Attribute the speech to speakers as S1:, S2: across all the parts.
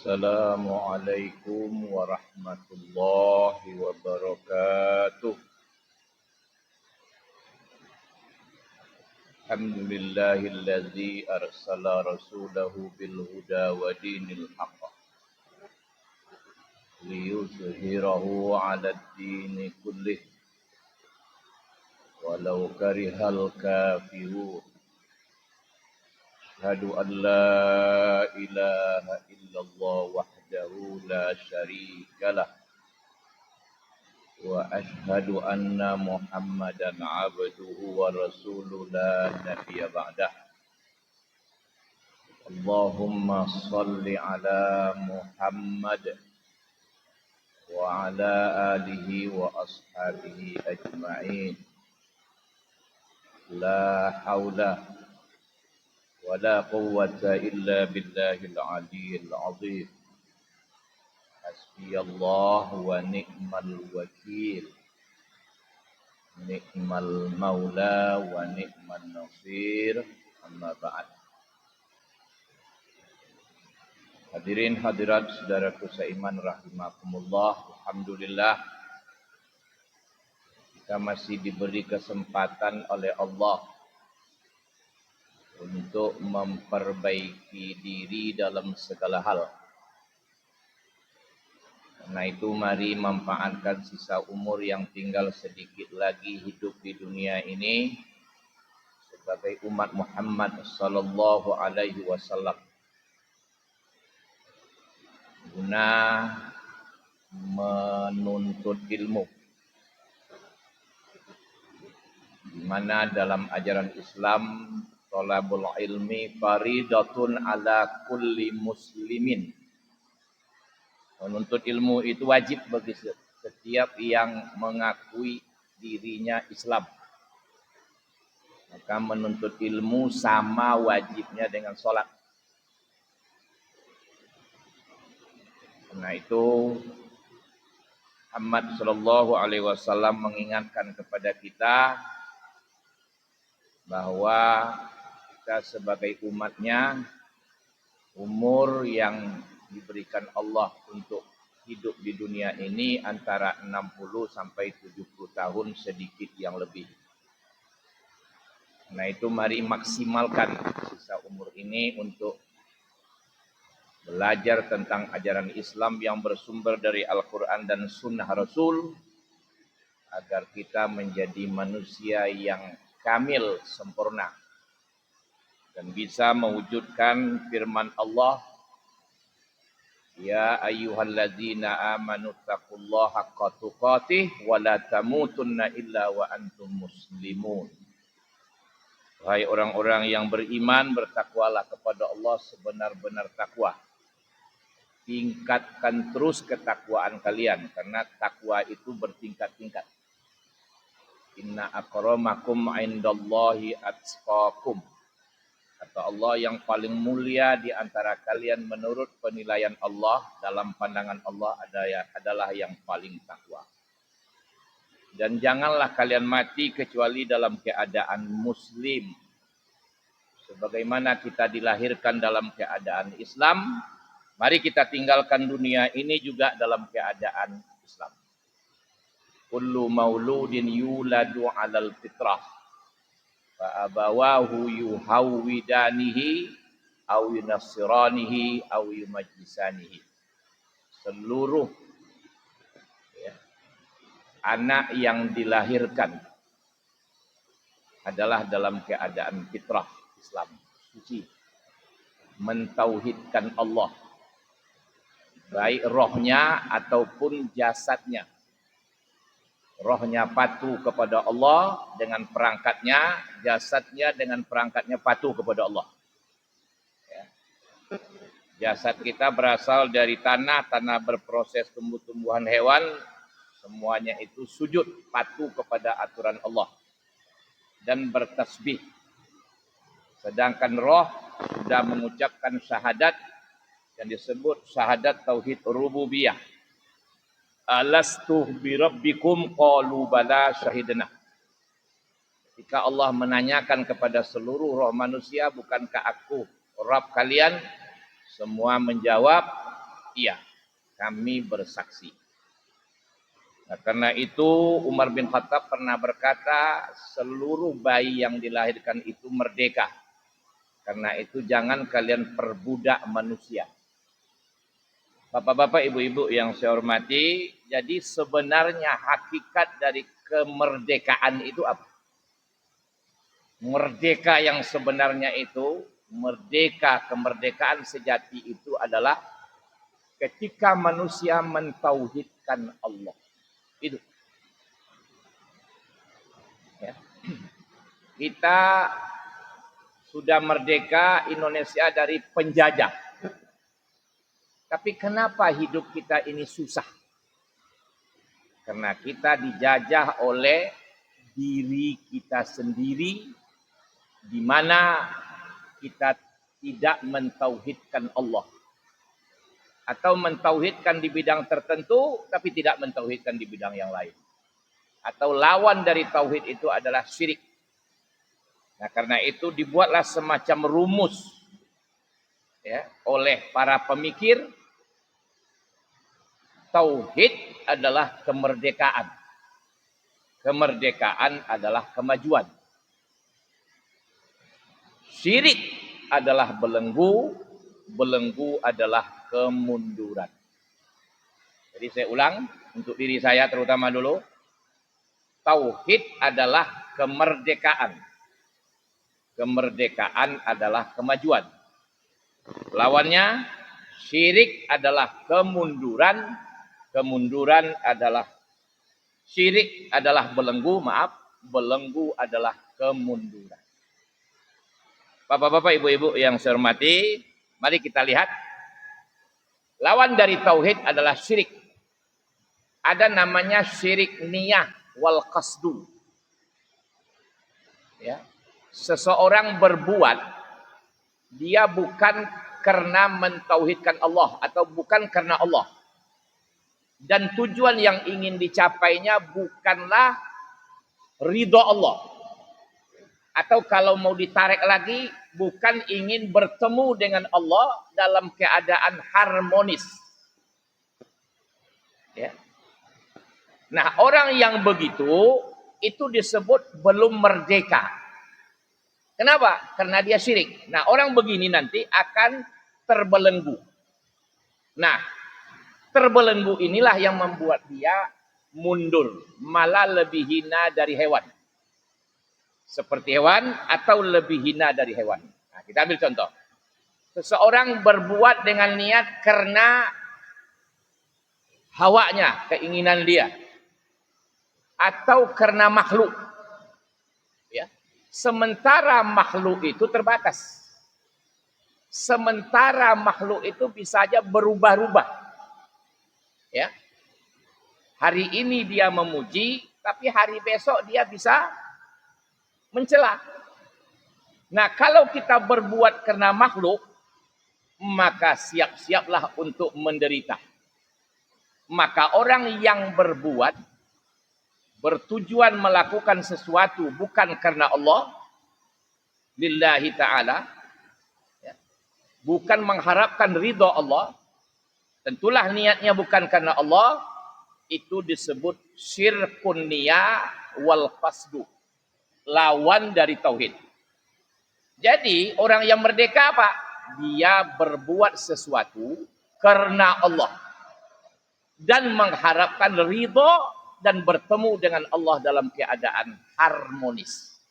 S1: Assalamualaikum warahmatullahi wabarakatuh. Alhamdulillahilladzi arsala rasulahu bil huda wa dinil haqq liyuzhirahu 'alad dini kullih walau karihal kafirun. Asyhadu an la ilaha illallah wahdahu la syarikalah wa asyhadu anna Muhammadan abduhu wa rasuluhu la nabiyya ba'dah. Allahumma salli ala Muhammad wa ala alihi wa ashabihi ajma'in. La haula wa la quwwata illa billahil aliyyil azim. Hasbiyallah wa ni'mal wakil. Ni'mal maula wa ni'man nasir. Amma ba'd. Hadirin hadirat saudaraku seiman rahimakumullah. Alhamdulillah kita masih diberi kesempatan oleh Allah untuk memperbaiki diri dalam segala hal. Karena itu mari manfaatkan sisa umur yang tinggal sedikit lagi hidup di dunia ini sebagai umat Muhammad sallallahu alaihi wasallam guna menuntut ilmu. Di mana dalam ajaran Islam thalabul ilmi faridatun ala kulli muslimin. Menuntut ilmu itu wajib bagi setiap yang mengakui dirinya Islam. Maka menuntut ilmu sama wajibnya dengan sholat. Karena itu Muhammad sallallahu alaihi wasallam mengingatkan kepada kita bahwa kita sebagai umatnya umur yang diberikan Allah untuk hidup di dunia ini antara 60 sampai 70 tahun sedikit yang lebih. Nah itu mari maksimalkan sisa umur ini untuk belajar tentang ajaran Islam yang bersumber dari Al-Quran dan Sunnah Rasul agar kita menjadi manusia yang kamil, sempurna dan bisa mewujudkan firman Allah, ya ayyuhalladzina amanu taqullaha haqqa tuqatih wa la tamutunna illa wa antum muslimun. Wahai orang-orang yang beriman, bertakwalah kepada Allah sebenar-benar takwa. Tingkatkan terus ketakwaan kalian karena takwa itu bertingkat-tingkat. Inna akramakum indallahi atqakum. Kata Allah, yang paling mulia di antara kalian menurut penilaian Allah, dalam pandangan Allah adalah yang paling takwa. Dan janganlah kalian mati kecuali dalam keadaan muslim. Sebagaimana kita dilahirkan dalam keadaan Islam, mari kita tinggalkan dunia ini juga dalam keadaan Islam. Kullu mauludin yuladu 'alal fitrah fa abawahu yuhawwidanihi aw yunassiranihi aw yumajjisanihi. Seluruh anak yang dilahirkan adalah dalam keadaan fitrah Islam, suci, mentauhidkan Allah, baik rohnya ataupun jasadnya. Rohnya patuh kepada Allah dengan perangkatnya, jasadnya dengan perangkatnya patuh kepada Allah. Ya. Jasad kita berasal dari tanah berproses tumbuh-tumbuhan hewan, semuanya itu sujud, patuh kepada aturan Allah dan bertasbih. Sedangkan roh sudah mengucapkan syahadat yang disebut syahadat tauhid rububiyah. Alastu birabbikum qalu bala syahidna. Ketika Allah menanyakan kepada seluruh roh manusia, bukankah aku Rabb kalian? Semua menjawab, Iya, kami bersaksi. Nah, karena itu Umar bin Khattab pernah berkata, seluruh bayi yang dilahirkan itu merdeka. Karena itu jangan kalian perbudak manusia. Bapak-bapak, ibu-ibu yang saya hormati, jadi sebenarnya hakikat dari kemerdekaan itu apa? Merdeka yang sebenarnya itu, kemerdekaan sejati itu adalah ketika manusia mentauhidkan Allah. Itu. Ya. Kita sudah merdeka Indonesia dari penjajah. Tapi kenapa hidup kita ini susah? Karena kita dijajah oleh diri kita sendiri, di mana kita tidak mentauhidkan Allah. Atau mentauhidkan di bidang tertentu, tapi tidak mentauhidkan di bidang yang lain. Atau lawan dari tauhid itu adalah syirik. Nah, karena itu dibuatlah semacam rumus ya, oleh para pemikir. Tauhid adalah kemerdekaan. Kemerdekaan adalah kemajuan. Syirik adalah belenggu, belenggu adalah kemunduran. Jadi saya ulang untuk diri saya terutama dulu. Tauhid adalah kemerdekaan. Kemerdekaan adalah kemajuan. Lawannya syirik adalah kemunduran. Kemunduran adalah syirik adalah belenggu, belenggu adalah kemunduran. Bapak-bapak, ibu-ibu yang saya hormati, mari kita lihat. Lawan dari tauhid adalah syirik. Ada namanya syirik niyah wal qasdu. Ya. Seseorang berbuat, dia bukan karena mentauhidkan Allah atau bukan karena Allah. Dan tujuan yang ingin dicapainya bukanlah ridho Allah. Atau kalau mau ditarik lagi, bukan ingin bertemu dengan Allah dalam keadaan harmonis. Ya. Nah, orang yang begitu, itu disebut belum merdeka. Kenapa? Karena dia syirik. Nah, orang begini nanti akan terbelenggu. Nah, terbelenggu inilah yang membuat dia mundur, malah lebih hina dari hewan. Seperti hewan atau lebih hina dari hewan. Nah, kita ambil contoh. Seseorang berbuat dengan niat karena hawanya, keinginan dia. Atau karena makhluk. Ya. Sementara makhluk itu terbatas. Sementara makhluk itu bisa saja berubah-ubah. Ya. Hari ini dia memuji, tapi hari besok dia bisa mencela. Nah, kalau kita berbuat karena makhluk, maka siap-siaplah untuk menderita. Maka orang yang bertujuan melakukan sesuatu bukan karena Allah, lillahi ta'ala, ya, bukan mengharapkan ridho Allah, tentulah niatnya bukan karena Allah, itu disebut syirkun niyah wal qasdu. Lawan dari tauhid. Jadi orang yang merdeka apa? Dia berbuat sesuatu karena Allah. Dan mengharapkan ridho dan bertemu dengan Allah dalam keadaan harmonis.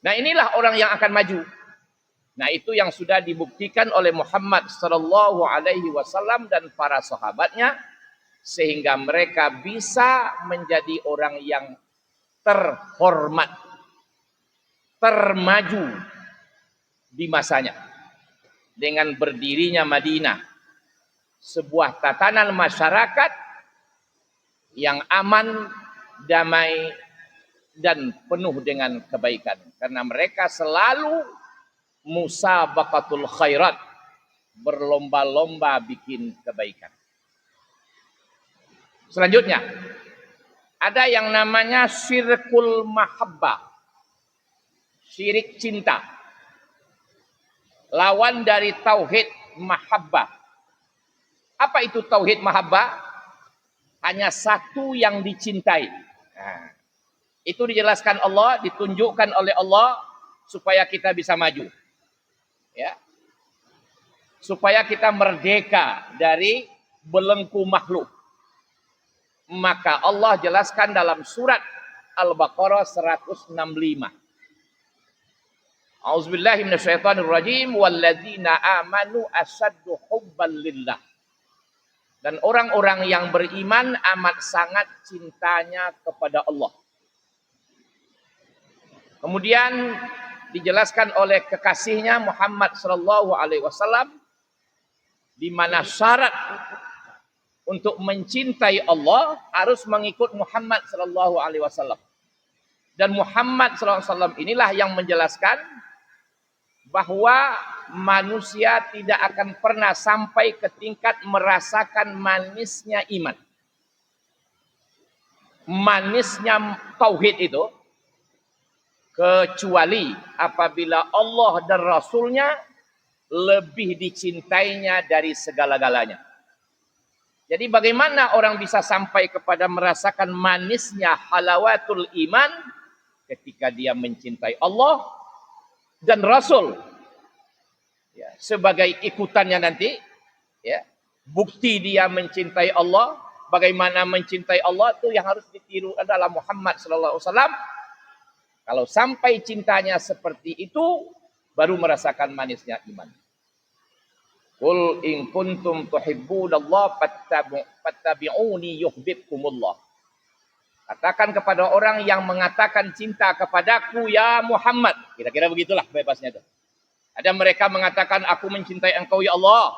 S1: Nah, inilah orang yang akan maju. Nah, itu yang sudah dibuktikan oleh Muhammad sallallahu alaihi wasallam dan para sahabatnya, sehingga mereka bisa menjadi orang yang terhormat, termaju di masanya. Dengan berdirinya Madinah, sebuah tatanan masyarakat yang aman, damai, dan penuh dengan kebaikan. Karena mereka selalu musabaqatul khairat, berlomba-lomba bikin kebaikan. Selanjutnya, ada yang namanya syirkul mahabbah, syirik cinta. Lawan dari tauhid mahabbah. Apa itu tauhid mahabbah? Hanya satu yang dicintai. Nah, itu dijelaskan Allah, ditunjukkan oleh Allah supaya kita bisa maju. Ya. Supaya kita merdeka dari belenggu makhluk. Maka Allah jelaskan dalam surat Al-Baqarah 165. A'udzubillahi minasyaitonirrajim walladzina amanu asaddu hubban lillah. Dan orang-orang yang beriman amat sangat cintanya kepada Allah. Kemudian dijelaskan oleh kekasihnya Muhammad sallallahu alaihi wasallam di mana syarat untuk mencintai Allah harus mengikut Muhammad sallallahu alaihi wasallam. Dan Muhammad sallallahu alaihi wasallam inilah yang menjelaskan bahwa manusia tidak akan pernah sampai ke tingkat merasakan manisnya iman. Manisnya tauhid itu kecuali apabila Allah dan Rasulnya lebih dicintainya dari segala-galanya. Jadi bagaimana orang bisa sampai kepada merasakan manisnya halawatul iman ketika dia mencintai Allah dan Rasul. Ya, sebagai ikutannya nanti, ya, bukti dia mencintai Allah, bagaimana mencintai Allah itu yang harus ditiru adalah Muhammad sallallahu alaihi wasallam. Kalau sampai cintanya seperti itu, baru merasakan manisnya iman. Qul in kuntum tuhibbunallaha fattabi'uni yuhibbukumullah. Katakan kepada orang yang mengatakan cinta kepadaku ya Muhammad. Kira-kira begitulah bebasnya itu. Ada mereka mengatakan aku mencintai engkau ya Allah.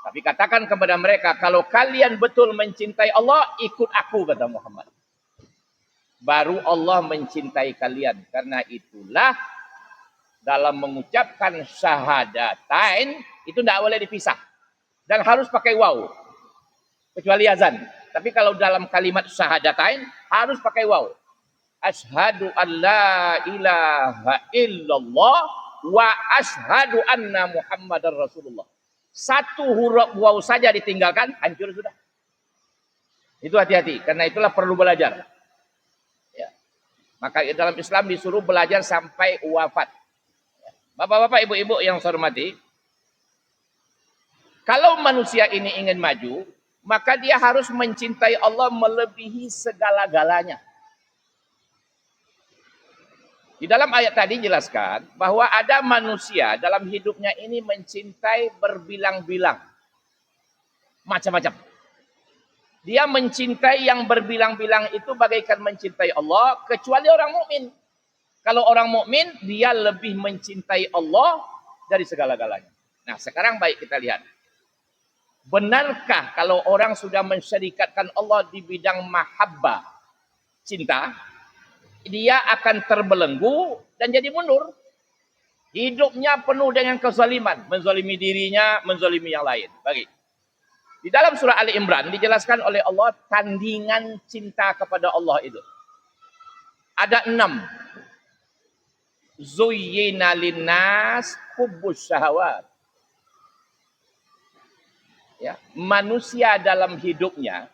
S1: Tapi katakan kepada mereka kalau kalian betul mencintai Allah, ikut aku kata Muhammad. Baru Allah mencintai kalian. Karena itulah dalam mengucapkan syahadatain itu tidak boleh dipisah. Dan harus pakai waw. Kecuali azan. Tapi kalau dalam kalimat syahadatain harus pakai waw. Asyhadu an la ilaha illallah wa asyhadu anna Muhammadar Rasulullah. Satu huruf waw saja ditinggalkan, hancur sudah. Itu hati-hati. Karena itulah perlu belajar. Ya. Maka dalam Islam disuruh belajar sampai wafat. Bapak-bapak, ibu-ibu yang saya hormati, kalau manusia ini ingin maju, maka dia harus mencintai Allah melebihi segala-galanya. Di dalam ayat tadi jelaskan bahwa ada manusia dalam hidupnya ini mencintai berbilang-bilang. Macam-macam. Dia mencintai yang berbilang-bilang itu bagaikan mencintai Allah, kecuali orang mukmin. Kalau orang mukmin dia lebih mencintai Allah dari segala-galanya. Nah, sekarang baik kita lihat. Benarkah kalau orang sudah mensyarikatkan Allah di bidang mahabbah, cinta, dia akan terbelenggu dan jadi mundur. Hidupnya penuh dengan kezaliman, menzalimi dirinya, menzalimi yang lain. Bagi. Di dalam surah Ali Imran dijelaskan oleh Allah tandingan cinta kepada Allah itu. Ada 6. Zuyyina linnas hubbus syahawat. Ya, manusia dalam hidupnya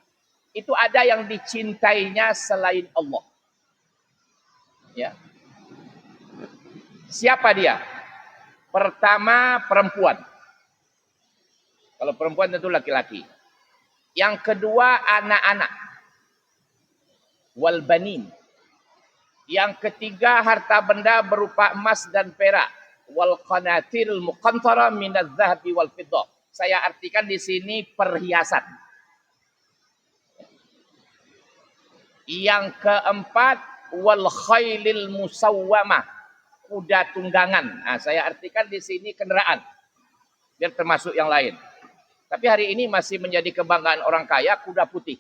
S1: itu ada yang dicintainya selain Allah. Ya. Siapa dia? Pertama perempuan. Kalau perempuan tentu laki-laki. Yang kedua anak-anak. Wal banin. Yang ketiga harta benda berupa emas dan perak. Wal qanatirul muqantara minadz zahabi wal fiddah. Saya artikan di sini perhiasan. Yang keempat wal khailil musawwamah. Kuda tunggangan. Nah, saya artikan di sini kendaraan. Biar termasuk yang lain. Tapi hari ini masih menjadi kebanggaan orang kaya kuda putih.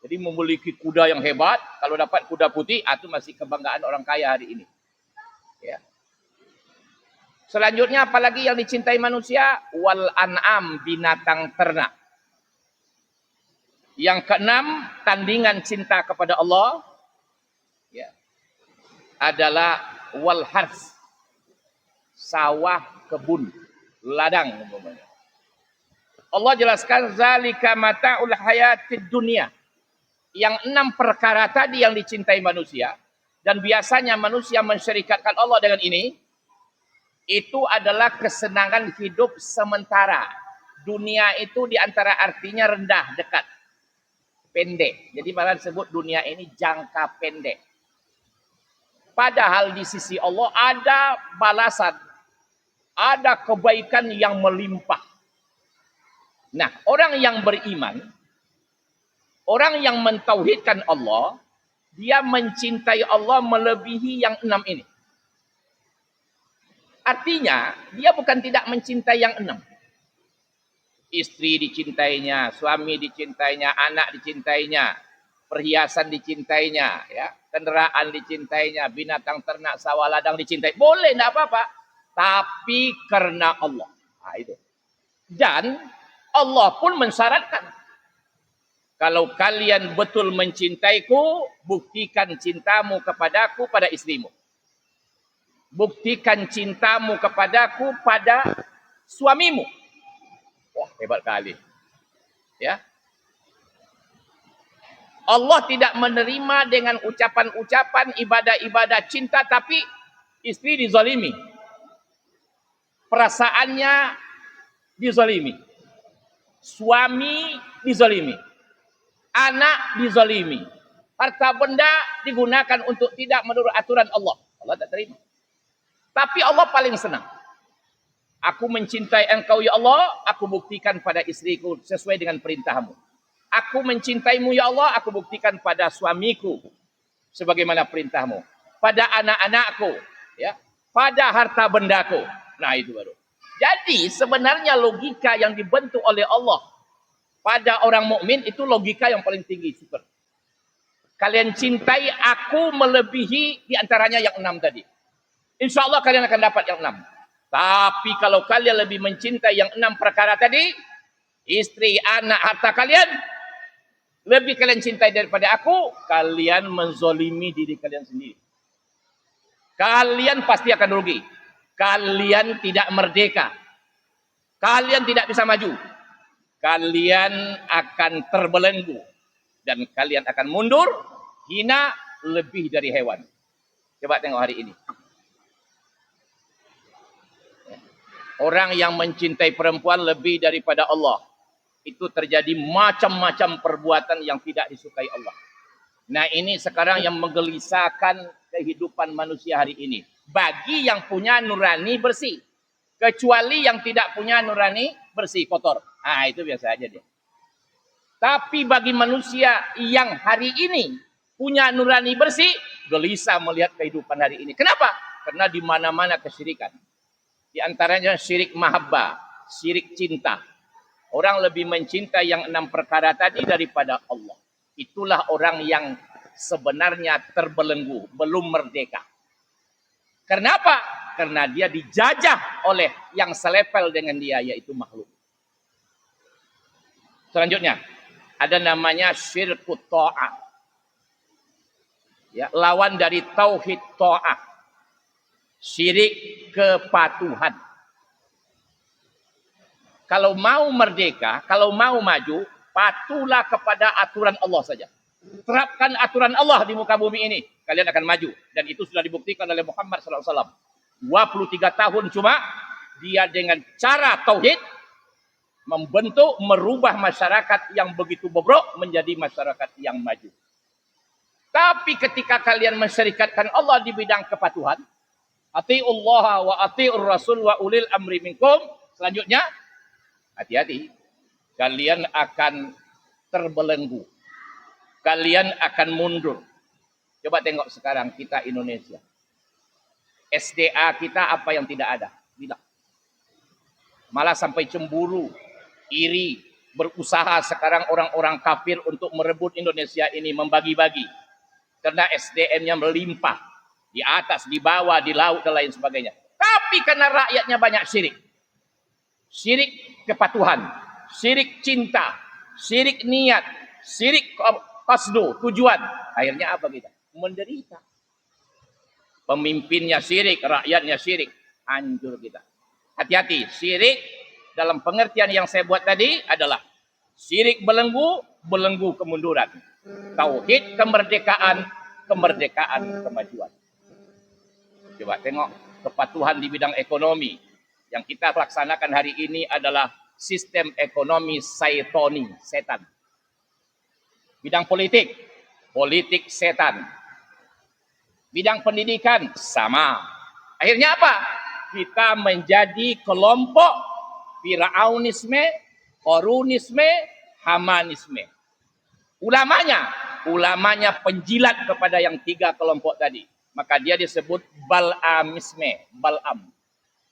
S1: Jadi memiliki kuda yang hebat, kalau dapat kuda putih, itu masih kebanggaan orang kaya hari ini. Ya. Selanjutnya apalagi yang dicintai manusia? Wal an'am, binatang ternak. Yang keenam, tandingan cinta kepada Allah ya, adalah wal hars, sawah, kebun, ladang. Allah jelaskan zalika mata'ul hayatid dunia. Yang 6 perkara tadi yang dicintai manusia dan biasanya manusia mensyirikatkan Allah dengan ini, itu adalah kesenangan hidup sementara. Dunia itu diantara artinya rendah, dekat, pendek. Jadi malah disebut dunia ini jangka pendek. Padahal di sisi Allah ada balasan, ada kebaikan yang melimpah. Nah, orang yang beriman, orang yang mentauhidkan Allah, dia mencintai Allah melebihi yang 6 ini. Artinya, dia bukan tidak mencintai yang 6. Istri dicintainya, suami dicintainya, anak dicintainya, perhiasan dicintainya, ya, kendaraan dicintainya, binatang ternak, sawah ladang dicintai. Boleh, tidak apa-apa. Tapi karena Allah. Nah, itu. Dan Allah pun mensyaratkan, kalau kalian betul mencintaiku, buktikan cintamu kepadaku pada istrimu. Buktikan cintamu kepadaku pada suamimu. Wah, hebat kali. Ya. Allah tidak menerima dengan ucapan-ucapan ibadah-ibadah cinta, tapi istri dizalimi. Perasaannya dizalimi. Suami dizalimi. Anak dizalimi. Harta benda digunakan untuk tidak menurut aturan Allah. Allah tak terima. Tapi Allah paling senang. Aku mencintai engkau ya Allah, aku buktikan pada istriku sesuai dengan perintahmu. Aku mencintaimu ya Allah, aku buktikan pada suamiku sebagaimana perintahmu. Pada anak-anakku, ya, pada harta bendaku. Nah, itu baru. Jadi sebenarnya logika yang dibentuk oleh Allah pada orang mukmin itu logika yang paling tinggi, super. Kalian cintai aku melebihi diantaranya yang 6 tadi. Insya Allah kalian akan dapat yang 6. Tapi kalau kalian lebih mencintai yang 6 perkara tadi, istri, anak, harta kalian, lebih kalian cintai daripada aku, kalian menzolimi diri kalian sendiri. Kalian pasti akan rugi. Kalian tidak merdeka. Kalian tidak bisa maju. Kalian akan terbelenggu. Dan kalian akan mundur, hina, lebih dari hewan. Coba tengok hari ini. Orang yang mencintai perempuan lebih daripada Allah. Itu terjadi macam-macam perbuatan yang tidak disukai Allah. Nah, ini sekarang yang menggelisahkan kehidupan manusia hari ini. Bagi yang punya nurani bersih. Kecuali yang tidak punya nurani bersih, kotor. Ah, itu biasa aja dia. Tapi bagi manusia yang hari ini punya nurani bersih, gelisah melihat kehidupan hari ini. Kenapa? Karena di mana-mana kesyirikan. Di antaranya syirik mahabbah, syirik cinta. Orang lebih mencintai yang 6 perkara tadi daripada Allah. Itulah orang yang sebenarnya terbelenggu, belum merdeka. Kenapa? Karena dia dijajah oleh yang selevel dengan dia, yaitu makhluk. Selanjutnya, ada namanya syirkut ta'ah. Ya, lawan dari tauhid ta'ah. Syirik kepatuhan. Kalau mau merdeka, kalau mau maju, patuhlah kepada aturan Allah saja. Terapkan aturan Allah di muka bumi ini, kalian akan maju. Dan itu sudah dibuktikan oleh Muhammad SAW. 23 tahun cuma dia dengan cara tauhid membentuk, merubah masyarakat yang begitu bobrok menjadi masyarakat yang maju. Tapi ketika kalian mensyirikatkan Allah di bidang kepatuhan, atiullaha wa atiur rasul wa ulil amri minkum, selanjutnya hati-hati, kalian akan terbelenggu. Kalian akan mundur. Coba tengok sekarang kita Indonesia. SDA kita apa yang tidak ada? Tidak. Malah sampai cemburu, iri, berusaha sekarang orang-orang kafir untuk merebut Indonesia ini, membagi-bagi. Karena SDM-nya melimpah. Di atas, di bawah, di laut, dan lain sebagainya. Tapi karena rakyatnya banyak syirik. Syirik kepatuhan, syirik cinta, syirik niat, syirik qasdu, tujuan. Akhirnya apa kita? Menderita. Pemimpinnya syirik, rakyatnya syirik. Hancur kita. Hati-hati, syirik dalam pengertian yang saya buat tadi adalah syirik belenggu, belenggu kemunduran. Tauhid kemerdekaan, kemerdekaan kemajuan. Coba tengok kepatuhan di bidang ekonomi. Yang kita laksanakan hari ini adalah sistem ekonomi syaitoni, setan. Bidang politik, politik setan. Bidang pendidikan, sama. Akhirnya apa? Kita menjadi kelompok Fir'aunisme, Korunisme, Hamanisme. Ulamanya penjilat kepada yang tiga kelompok tadi. Maka dia disebut Bal'amisme, Bal'am.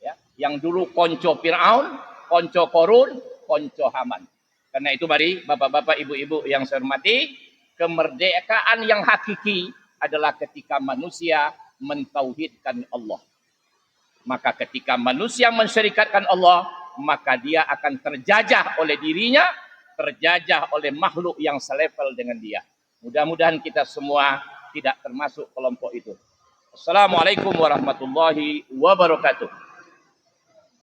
S1: Ya, yang dulu konco Fir'aun, konco Korun, konco Haman. Karena itu mari bapak-bapak, ibu-ibu yang saya hormati, kemerdekaan yang hakiki adalah ketika manusia mentauhidkan Allah. Maka ketika manusia mensyirikatkan Allah, maka dia akan terjajah oleh dirinya, terjajah oleh makhluk yang selevel dengan dia. Mudah-mudahan kita semua tidak termasuk kelompok itu. Assalamualaikum warahmatullahi wabarakatuh.